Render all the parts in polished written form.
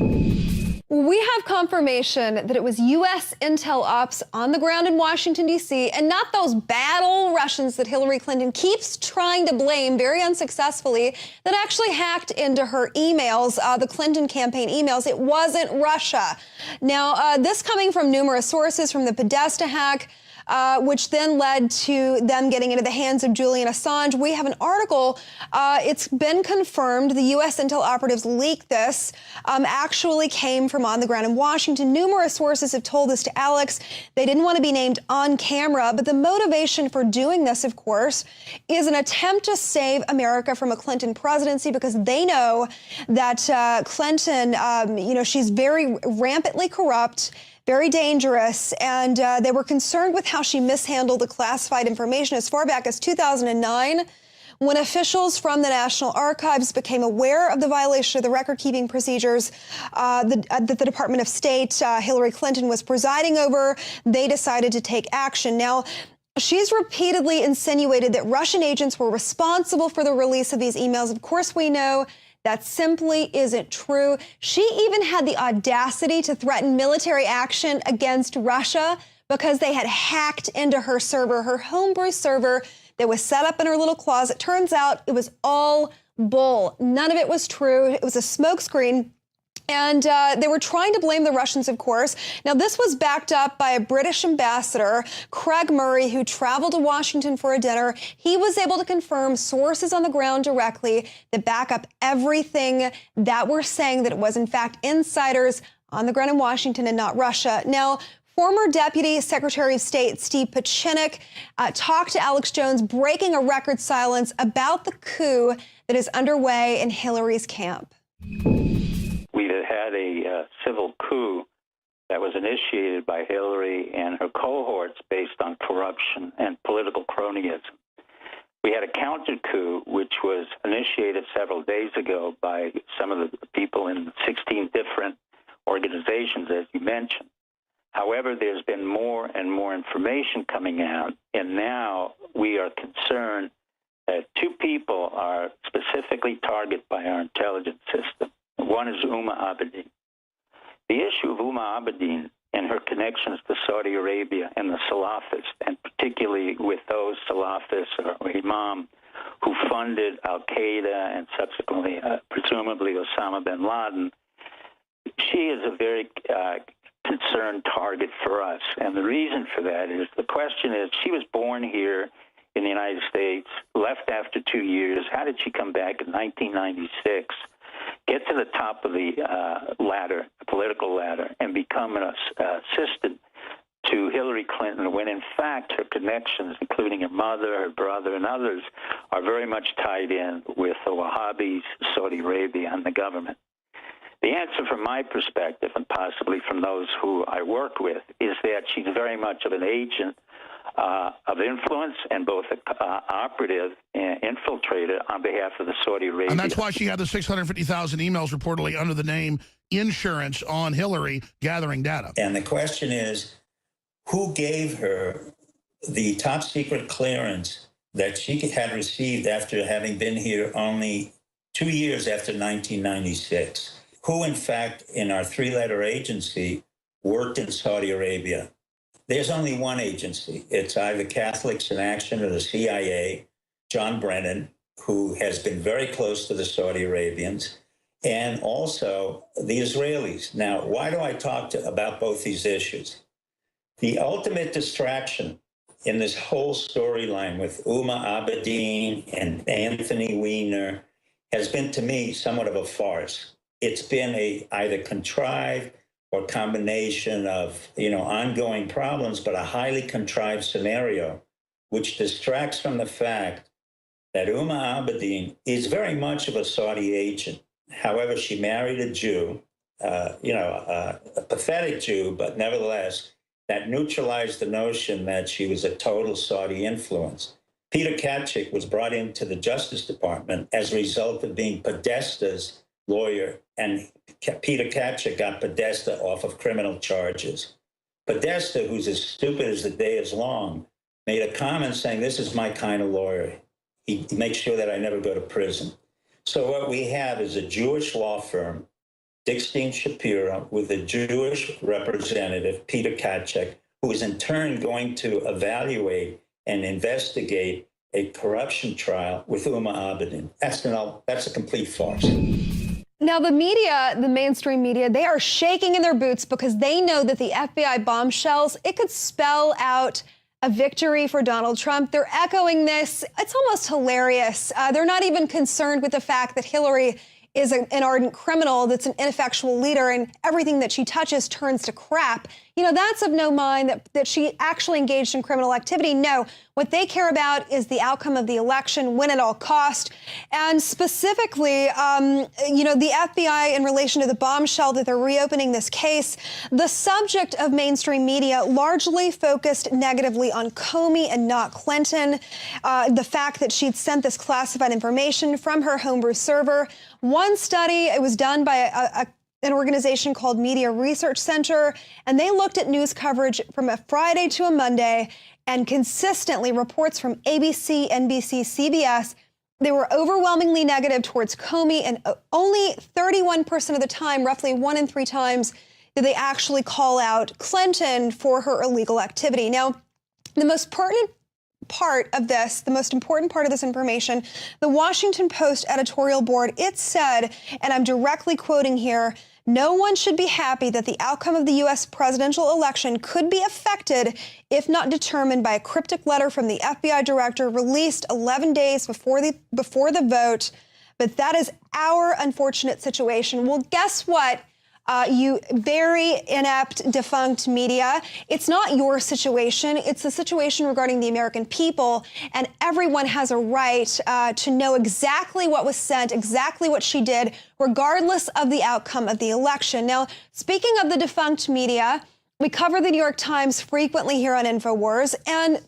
We have confirmation that it was U.S. intel ops on the ground in Washington, D.C., and not those bad old Russians that Hillary Clinton keeps trying to blame very unsuccessfully that actually hacked into her emails, the Clinton campaign emails. It wasn't Russia. Now, this coming from numerous sources, from the Podesta hack, which then led to them getting into the hands of Julian Assange. We have an article. It's been confirmed. The U.S. intel operatives leaked this. Actually came from on the ground in Washington. Numerous sources have told this to Alex. They didn't want to be named on camera, but the motivation for doing this, of course, is an attempt to save America from a Clinton presidency, because they know that Clinton, she's very rampantly corrupt, very dangerous, and they were concerned with how she mishandled the classified information as far back as 2009, when officials from the National Archives became aware of the violation of the record-keeping procedures that the Department of State, Hillary Clinton, was presiding over. They decided to take action. Now, she's repeatedly insinuated that Russian agents were responsible for the release of these emails. Of course, we know that simply isn't true. She even had the audacity to threaten military action against Russia because they had hacked into her server, her homebrew server that was set up in her little closet. Turns out it was all bull. None of it was true. It was a smokescreen. And they were trying to blame the Russians, of course. Now, this was backed up by a British ambassador, Craig Murray, who traveled to Washington for a dinner. He was able to confirm sources on the ground directly that back up everything that we're saying, that it was, in fact, insiders on the ground in Washington and not Russia. Now, former Deputy Secretary of State Steve Pieczenik talked to Alex Jones, breaking a record silence about the coup that is underway in Hillary's camp. We had a civil coup that was initiated by Hillary and her cohorts based on corruption and political cronyism. We had a counter coup, which was initiated several days ago by some of the people in 16 different organizations, as you mentioned. However, there's been more and more information coming out, and now we are concerned that two people are specifically targeted by our intelligence system. One is Abedin. The issue of Abedin and her connections to Saudi Arabia and the Salafists, and particularly with those Salafists or Imam who funded al-Qaeda and subsequently, presumably, Osama bin Laden, she is a very concerned target for us. And the reason for that is, the question is, she was born here in the United States, left after 2 years. How did she come back in 1996? Get to the top of the ladder, the political ladder, and become an assistant to Hillary Clinton, when in fact her connections, including her mother, her brother, and others, are very much tied in with the Wahhabis, Saudi Arabia, and the government. The answer from my perspective, and possibly from those who I work with, is that she's very much of an agent of influence and both an operative and infiltrator on behalf of the Saudi Arabia. And that's why she had the 650,000 emails reportedly under the name Insurance on Hillary, gathering data. And the question is, who gave her the top secret clearance that she had received after having been here only 2 years after 1996? Who, in fact, in our three-letter agency, worked in Saudi Arabia? There's only one agency. It's either Catholics in Action or the CIA, John Brennan, who has been very close to the Saudi Arabians, and also the Israelis. Now, why do I talk about both these issues? The ultimate distraction in this whole storyline with Abedin and Anthony Weiner has been, to me, somewhat of a farce. It's been either contrived or combination of, ongoing problems, but a highly contrived scenario, which distracts from the fact that Abedin is very much of a Saudi agent. However, she married a Jew, a pathetic Jew, but nevertheless, that neutralized the notion that she was a total Saudi influence. Peter Katchik was brought into the Justice Department as a result of being Podesta's lawyer, and Peter Katchik got Podesta off of criminal charges. Podesta, who's as stupid as the day is long, made a comment saying, "This is my kind of lawyer. He makes sure that I never go to prison." So what we have is a Jewish law firm Dixine Shapiro with the Jewish representative, Peter Kachek, who is in turn going to evaluate and investigate a corruption trial with Uma Abedin. That's a complete farce. Now, the media, the mainstream media, they are shaking in their boots because they know that the FBI bombshells, it could spell out a victory for Donald Trump. They're echoing this. It's almost hilarious. They're not even concerned with the fact that Hillary is an ardent criminal that's an ineffectual leader and everything that she touches turns to crap. You know, that's of no mind that she actually engaged in criminal activity. No, what they care about is the outcome of the election, win at all cost. And specifically, you know, the FBI in relation to the bombshell that they're reopening this case, the subject of mainstream media largely focused negatively on Comey and not Clinton. The fact that she'd sent this classified information from her homebrew server. One study, it was done by an organization called Media Research Center, and they looked at news coverage from a Friday to a Monday, and consistently reports from ABC, NBC, CBS, they were overwhelmingly negative towards Comey, and only 31% of the time, roughly 1 in 3 times, did they actually call out Clinton for her illegal activity. Now, the most pertinent part of this, the most important part of this information, the Washington Post editorial board, it said, and I'm directly quoting here, "No one should be happy that the outcome of the U.S. presidential election could be affected, if not determined, by a cryptic letter from the FBI director released 11 days before the vote. But that is our unfortunate situation." Well, guess what? You very inept, defunct media. It's not your situation. It's a situation regarding the American people, and everyone has a right to know exactly what was sent, exactly what she did, regardless of the outcome of the election. Now, speaking of the defunct media, we cover the New York Times frequently here on InfoWars, and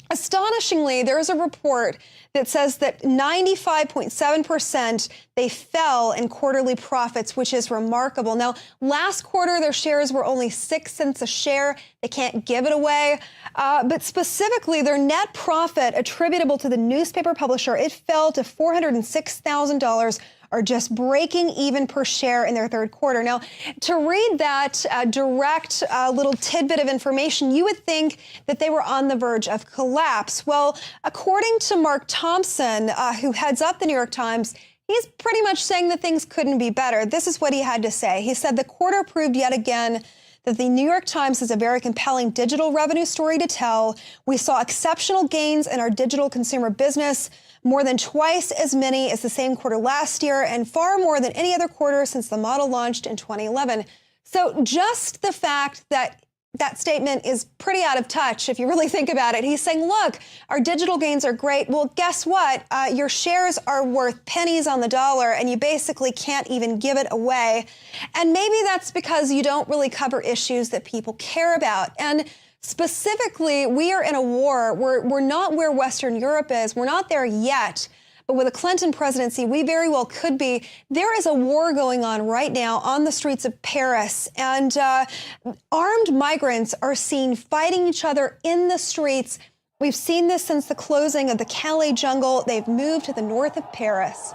astonishingly, there is a report that says that 95.7% they fell in quarterly profits, which is remarkable. Now, last quarter, their shares were only 6 cents a share. They can't give it away. But specifically, their net profit attributable to the newspaper publisher, it fell to $406,000, are just breaking even per share in their third quarter. Now, to read that direct little tidbit of information, you would think that they were on the verge of collapse. Well, according to Mark Thompson, who heads up the New York Times, he's pretty much saying that things couldn't be better. This is what he had to say. He said the quarter proved yet again that the New York Times has a very compelling digital revenue story to tell. We saw exceptional gains in our digital consumer business, more than twice as many as the same quarter last year, and far more than any other quarter since the model launched in 2011. So just the fact that that statement is pretty out of touch, if you really think about it. He's saying, look, our digital gains are great. Well, guess what? Your shares are worth pennies on the dollar, and you basically can't even give it away. And maybe that's because you don't really cover issues that people care about. And specifically, we are in a war. We're not where Western Europe is. We're not there yet. But with a Clinton presidency, we very well could be. There is a war going on right now on the streets of Paris, and armed migrants are seen fighting each other in the streets. We've seen this since the closing of the Calais jungle. They've moved to the north of Paris.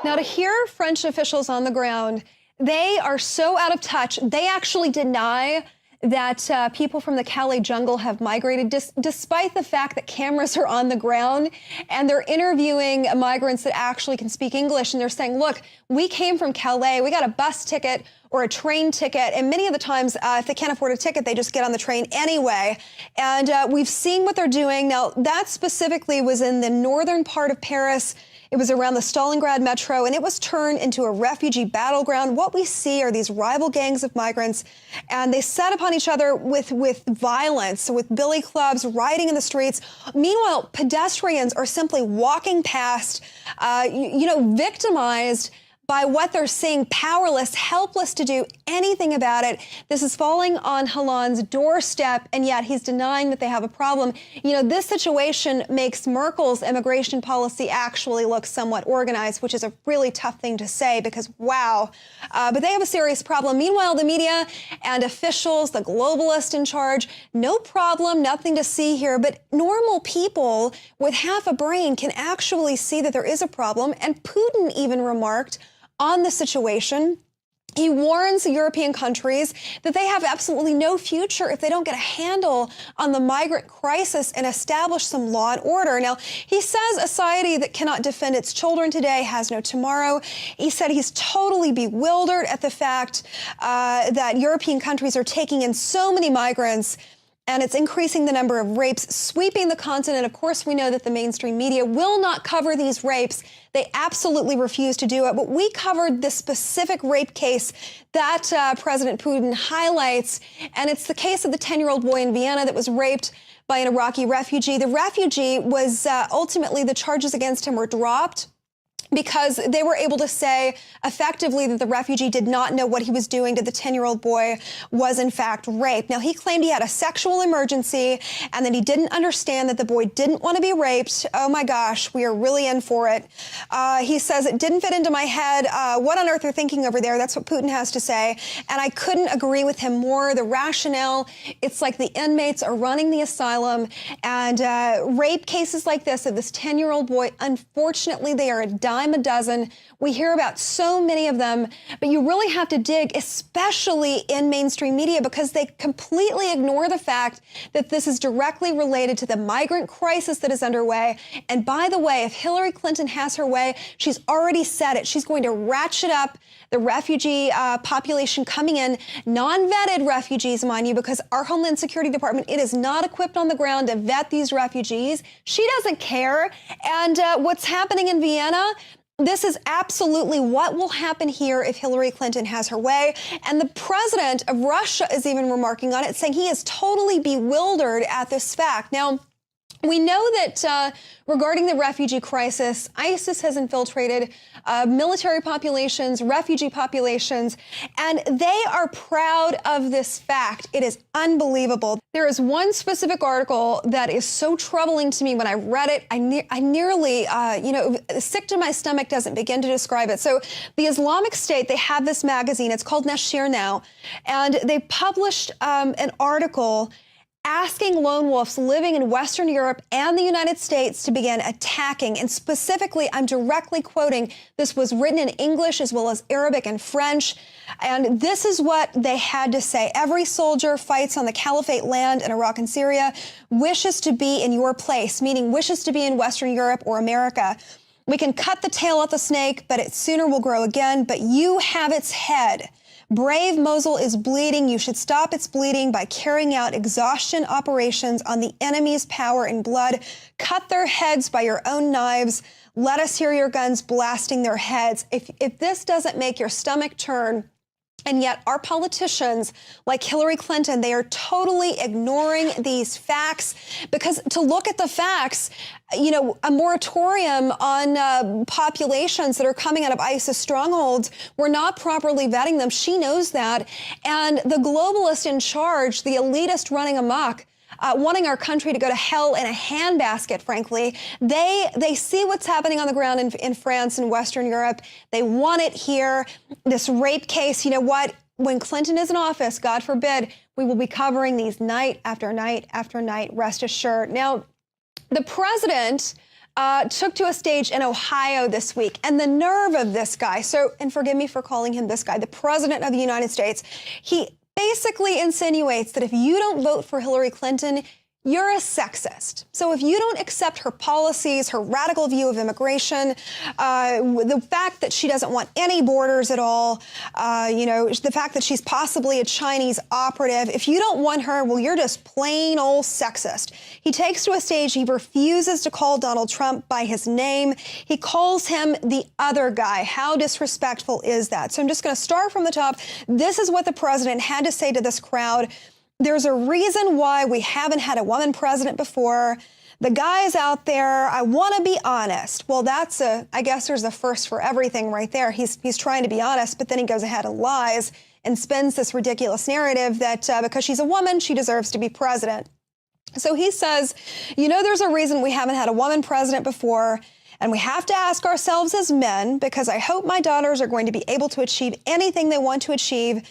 Now, to hear French officials on the ground, they are so out of touch. They actually deny that people from the Calais jungle have migrated, despite the fact that cameras are on the ground and they're interviewing migrants that actually can speak English. And they're saying, look, we came from Calais. We got a bus ticket or a train ticket. And many of the times, if they can't afford a ticket, they just get on the train anyway. And we've seen what they're doing. Now, that specifically was in the northern part of Paris. It was around the Stalingrad metro, and it was turned into a refugee battleground. What we see are these rival gangs of migrants, and they set upon each other with violence, with billy clubs, rioting in the streets. Meanwhile, pedestrians are simply walking past, victimized by what they're seeing, powerless, helpless to do anything about it. This is falling on Hollande's doorstep, and yet he's denying that they have a problem. You know, this situation makes Merkel's immigration policy actually look somewhat organized, which is a really tough thing to say because, wow. But they have a serious problem. Meanwhile, the media and officials, the globalists in charge, no problem, nothing to see here. But normal people with half a brain can actually see that there is a problem. And Putin even remarked on the situation. He warns the European countries that they have absolutely no future if they don't get a handle on the migrant crisis and establish some law and order. Now, he says a society that cannot defend its children today has no tomorrow. He said he's totally bewildered at the fact that European countries are taking in so many migrants, and it's increasing the number of rapes sweeping the continent. Of course, we know that the mainstream media will not cover these rapes. They absolutely refuse to do it. But we covered this specific rape case that President Putin highlights, and it's the case of the 10-year-old boy in Vienna that was raped by an Iraqi refugee. The refugee was ultimately, the charges against him were dropped because they were able to say effectively that the refugee did not know what he was doing to the 10-year-old boy was in fact rape. Now, he claimed he had a sexual emergency and that he didn't understand that the boy didn't want to be raped. Oh my gosh, we are really in for it. He says it didn't fit into my head. What on earth are thinking over there? That's what Putin has to say. And I couldn't agree with him more. The rationale, it's like the inmates are running the asylum, and rape cases like this of this 10-year-old boy, unfortunately, they are a dime a dozen. We hear about so many of them, but you really have to dig, especially in mainstream media, because they completely ignore the fact that this is directly related to the migrant crisis that is underway. And by the way, if Hillary Clinton has her way, she's already said it. She's going to ratchet up the refugee population coming in, non-vetted refugees, mind you, because our Homeland Security Department, it is not equipped on the ground to vet these refugees. She doesn't care. And what's happening in Vienna, this is absolutely what will happen here if Hillary Clinton has her way. And the president of Russia is even remarking on it, saying he is totally bewildered at this fact. Now, we know that regarding the refugee crisis, ISIS has infiltrated military populations, refugee populations, and they are proud of this fact. It is unbelievable. There is one specific article that is so troubling to me. When I read it, I nearly, sick to my stomach doesn't begin to describe it. So the Islamic State, they have this magazine. It's called Nashir now, and they published an article asking lone wolves living in Western Europe and the United States to begin attacking. And specifically, I'm directly quoting, this was written in English as well as Arabic and French. And this is what they had to say. Every soldier fights on the caliphate land in Iraq and Syria wishes to be in your place, meaning wishes to be in Western Europe or America. We can cut the tail off the snake, but it sooner will grow again. But you have its head. Brave Mosul is bleeding. You should stop its bleeding by carrying out exhaustion operations on the enemy's power and blood. Cut their heads by your own knives. Let us hear your guns blasting their heads. If this doesn't make your stomach turn, and yet our politicians, like Hillary Clinton, they are totally ignoring these facts, because to look at the facts, you know, a moratorium on populations that are coming out of ISIS strongholds, we're not properly vetting them. She knows that. And the globalist in charge, the elitist running amok, wanting our country to go to hell in a handbasket, frankly. They see what's happening on the ground in France and Western Europe. They want it here. This rape case, you know what? When Clinton is in office, God forbid, we will be covering these night after night after night, rest assured. Now, the president took to a stage in Ohio this week, and the nerve of this guy, and forgive me for calling him this guy, the president of the United States, he basically insinuates that if you don't vote for Hillary Clinton, you're a sexist. So if you don't accept her policies, her radical view of immigration, the fact that she doesn't want any borders at all, the fact that she's possibly a Chinese operative, if you don't want her, well, you're just plain old sexist. He takes to a stage, he refuses to call Donald Trump by his name. He calls him the other guy. How disrespectful is that? So I'm just going to start from the top. This is what the president had to say to this crowd. There's a reason why we haven't had a woman president before. The guys out there, I want to be honest. Well, I guess there's a first for everything right there. He's trying to be honest, but then he goes ahead and lies and spins this ridiculous narrative that because she's a woman, she deserves to be president. So he says, there's a reason we haven't had a woman president before, and we have to ask ourselves as men, because I hope my daughters are going to be able to achieve anything they want to achieve.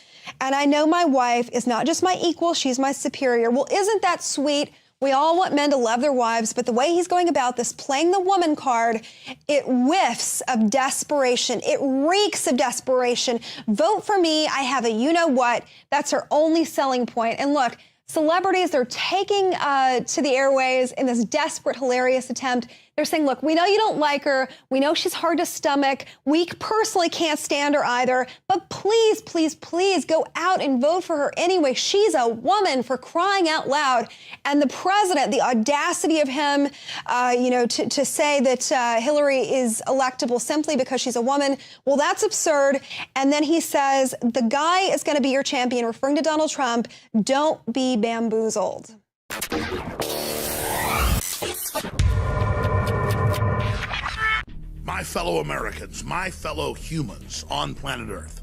And I know my wife is not just my equal, she's my superior. Well, isn't that sweet? We all want men to love their wives, but the way he's going about this, playing the woman card, it whiffs of desperation. It reeks of desperation. Vote for me. I have a you-know-what. That's her only selling point. And look, celebrities, they're taking to the airways in this desperate, hilarious attempt. They're saying, look, we know you don't like her. We know she's hard to stomach. We personally can't stand her either. But please, please, please go out and vote for her anyway. She's a woman, for crying out loud. And the president, the audacity of him, to say that Hillary is electable simply because she's a woman. Well, that's absurd. And then he says, the guy is going to be your champion, referring to Donald Trump. Don't be bamboozled. My fellow Americans, my fellow humans on planet Earth,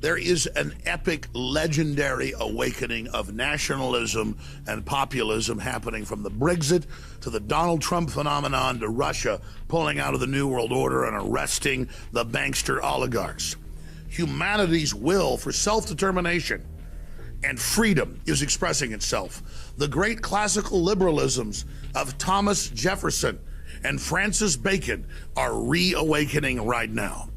there is an epic, legendary awakening of nationalism and populism happening from the Brexit to the Donald Trump phenomenon to Russia pulling out of the New World Order and arresting the bankster oligarchs. Humanity's will for self-determination and freedom is expressing itself. The great classical liberalisms of Thomas Jefferson and Francis Bacon are reawakening right now.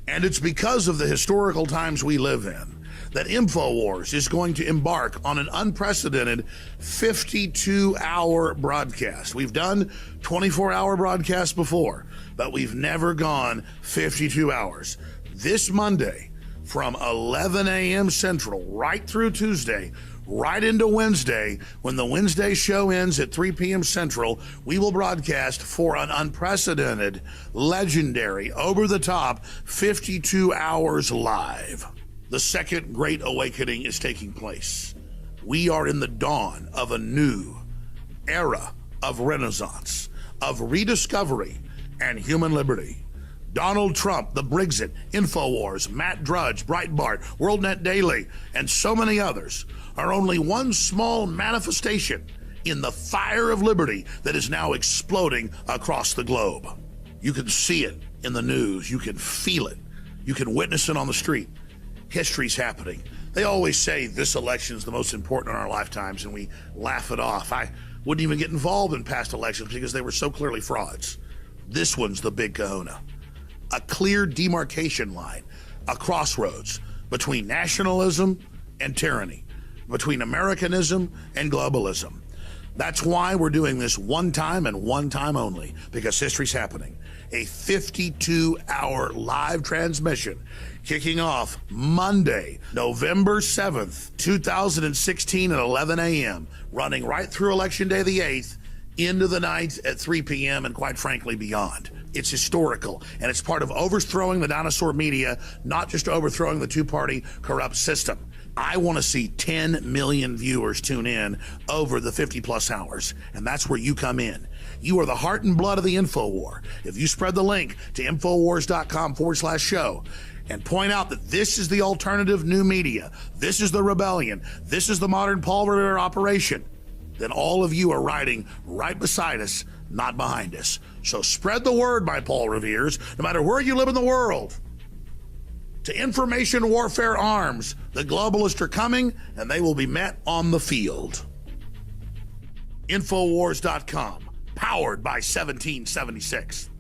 And it's because of the historical times we live in that InfoWars is going to embark on an unprecedented 52-hour broadcast. We've done 24-hour broadcasts before, but we've never gone 52 hours. This Monday, from 11 a.m. Central, right through Tuesday, right into Wednesday, when the Wednesday show ends at 3 p.m. Central, we will broadcast for an unprecedented, legendary, over-the-top 52 hours live. The second great awakening is taking place. We are in the dawn of a new era of renaissance, of rediscovery and human liberty. Donald Trump, the Brexit, InfoWars, Matt Drudge, Breitbart, WorldNet Daily, and so many others are only one small manifestation in the fire of liberty that is now exploding across the globe. You can see it in the news. You can feel it. You can witness it on the street. History's happening. They always say this election is the most important in our lifetimes, and we laugh it off. I wouldn't even get involved in past elections because they were so clearly frauds. This one's the big kahuna. A clear demarcation line, a crossroads between nationalism and tyranny, between Americanism and globalism. That's why we're doing this one time and one time only, because history's happening. A 52-hour live transmission kicking off Monday, November 7th, 2016 at 11 a.m., running right through Election Day the 8th, into the night at 3 p.m. and quite frankly beyond. It's historical, and it's part of overthrowing the dinosaur media, not just overthrowing the two-party corrupt system. I want to see 10 million viewers tune in over the 50-plus hours, and that's where you come in. You are the heart and blood of the InfoWar. If you spread the link to Infowars.com/show and point out that this is the alternative new media, this is the rebellion, this is the modern Paul Revere operation, then all of you are riding right beside us, not behind us. So spread the word, my Paul Reveres, no matter where you live in the world. To information warfare arms, the globalists are coming, and they will be met on the field. Infowars.com, powered by 1776.